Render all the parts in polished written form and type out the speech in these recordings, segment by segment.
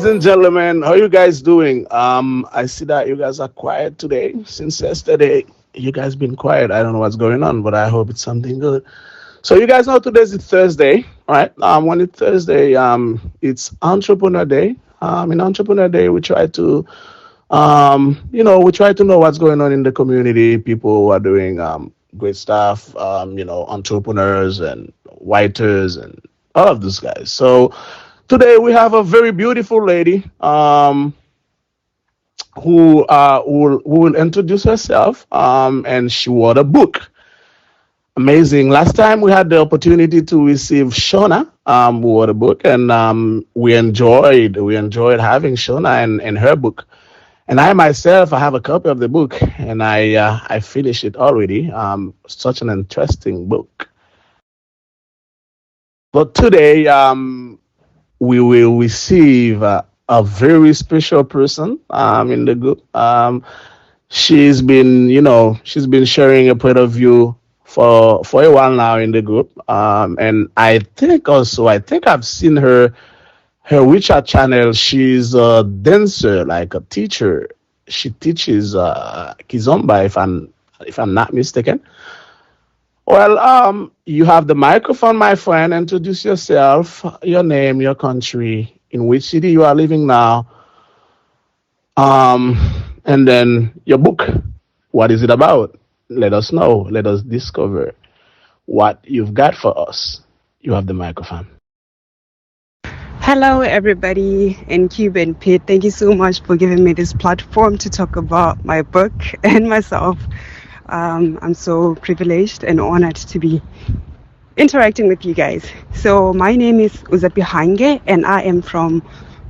Ladies and gentlemen, how you guys doing? I see that you guys are quiet today. Since yesterday, you guys been quiet. I don't know what's going on, but I hope it's something good. So you guys know today's Thursday, right? When it's Thursday, it's Entrepreneur Day. In Entrepreneur Day, we try to, we try to know what's going on in the community. People who are doing great stuff. Entrepreneurs and writers and all of those guys. So today we have a very beautiful lady who will introduce herself, and she wrote a book. Amazing. Last time we had the opportunity to receive Shona, who wrote a book, and we enjoyed having Shona and her book. And I myself, I have a copy of the book, and I finished it already. Such an interesting book. But today, we will receive a very special person in the group. She's been sharing a point of view for a while now in the group. And I think I've seen her WeChat channel. She's a dancer, like a teacher. She teaches kizomba, if I'm not mistaken. Well, you have the microphone, my friend. Introduce yourself, your name, your country, in which city you are living now, um, and then your book. What is it about? Let us know. Let us discover what you've got for us. You have the microphone. Hello, everybody in Cube and Pete. Thank you so much for giving me this platform to talk about my book and myself. I'm so privileged and honored to be interacting with you guys. So my name is Uzapi Hange and I am from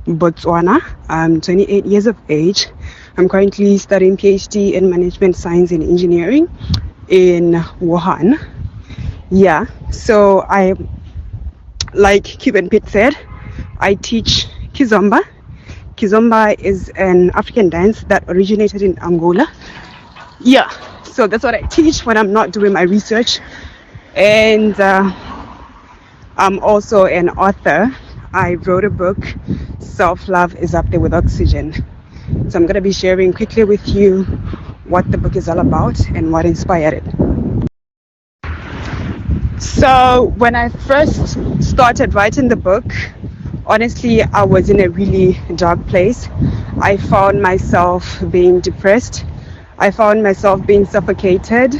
Botswana. I'm 28 years of age. I'm currently studying PhD in Management Science and Engineering in Wuhan. Yeah, so like Cube and Pete said, I teach Kizomba. Kizomba is an African dance that originated in Angola. Yeah, so that's what I teach when I'm not doing my research. And I'm also an author. I wrote a book, Self-Love is Up There with Oxygen. So I'm going to be sharing quickly with you what the book is all about and what inspired it. So when I first started writing the book, honestly, I was in a really dark place. I found myself being depressed. I found myself being suffocated.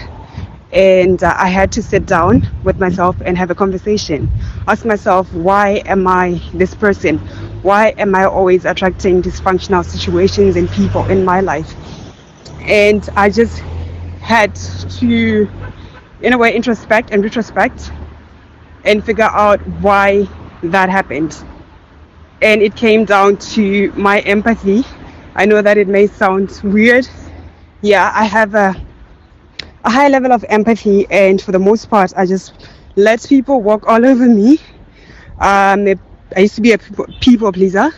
And I had to sit down with myself and have a conversation. Ask myself, why am I this person? Why am I always attracting dysfunctional situations and people in my life? And I just had to, in a way, introspect and retrospect and figure out why that happened. And it came down to my empathy. I know that it may sound weird. Yeah, I have a high level of empathy, and for the most part, I just let people walk all over me. I used to be a people pleaser,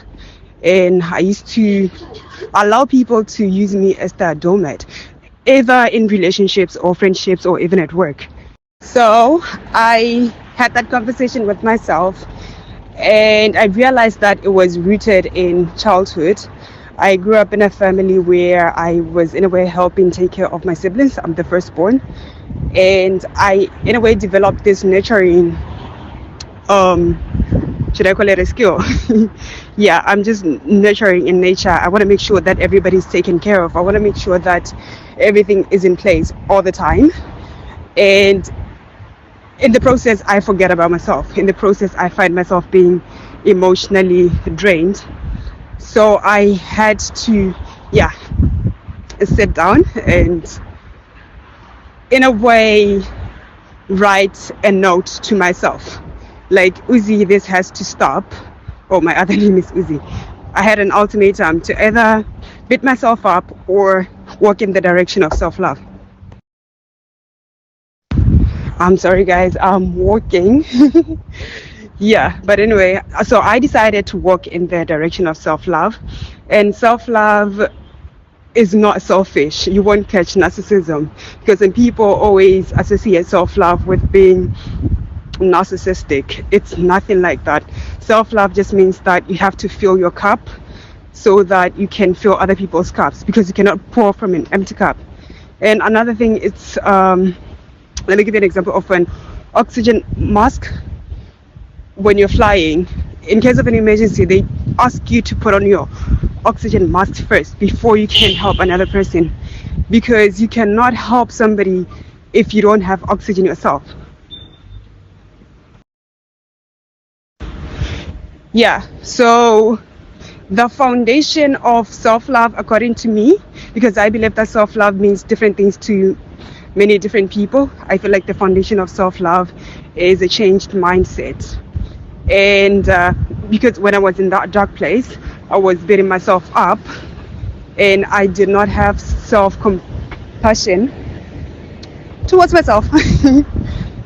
and I used to allow people to use me as their doormat, either in relationships or friendships or even at work. So I had that conversation with myself, and I realized that it was rooted in childhood. I grew up in a family where I was, in a way, helping take care of my siblings. I'm the firstborn, and I, in a way, developed this nurturing, should I call it a skill? Yeah, I'm just nurturing in nature. I want to make sure that everybody's taken care of. I want to make sure that everything is in place all the time. And in the process, I forget about myself. In the process, I find myself being emotionally drained. So I had to, sit down and, in a way, write a note to myself. Like, Uzi, this has to stop. Oh, my other name is Uzi. I had an ultimatum to either beat myself up or walk in the direction of self-love. I'm sorry, guys, I'm walking. Yeah, but anyway, so I decided to walk in the direction of self-love. And self-love is not selfish. You won't catch narcissism, because when people always associate self-love with being narcissistic, it's nothing like that. Self-love just means that you have to fill your cup so that you can fill other people's cups, because you cannot pour from an empty cup. And another thing, it's let me give you an example of an oxygen mask. When you're flying, in case of an emergency, they ask you to put on your oxygen mask first before you can help another person, because you cannot help somebody if you don't have oxygen yourself. Yeah, so the foundation of self-love, according to me, because I believe that self-love means different things to many different people, I feel like the foundation of self-love is a changed mindset. And because when I was in that dark place, I was beating myself up, and I did not have self-compassion towards myself.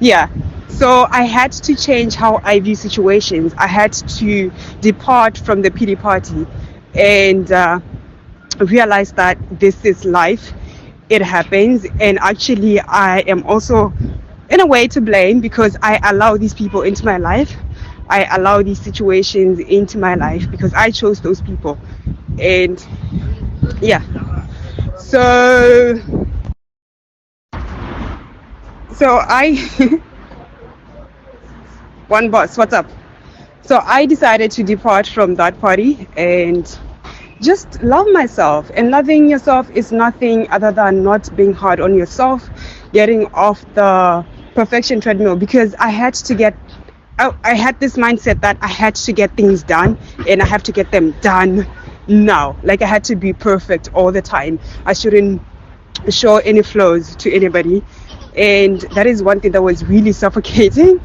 Yeah, so I had to change how I view situations. I had to depart from the pity party and realize that this is life. It happens, and actually I am also in a way to blame, because I allow these people into my life. I allow these situations into my life because I chose those people. And yeah, so I one boss, what's up? So I decided to depart from that party and just love myself. And loving yourself is nothing other than not being hard on yourself, getting off the perfection treadmill, because I had this mindset that I had to get things done, and I have to get them done now. Like I had to be perfect all the time. I shouldn't show any flaws to anybody. And that is one thing that was really suffocating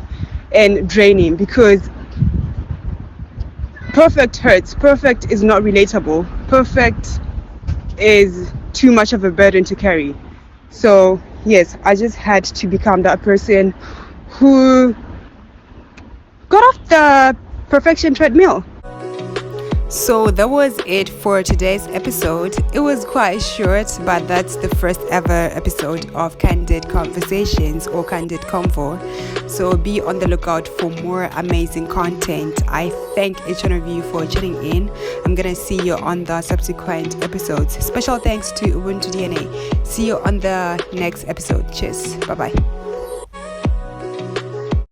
and draining, because perfect hurts. Perfect is not relatable. Perfect is too much of a burden to carry. So yes, I just had to become that person who got off the perfection treadmill. So that was it for today's episode. It was quite short, but that's the first ever episode of Candid Conversations or Candid Convo. So be on the lookout for more amazing content. I thank each one of you for tuning in. I'm gonna see you on the subsequent episodes. Special thanks to Ubuntu DNA. See you on the next episode. Cheers. Bye bye.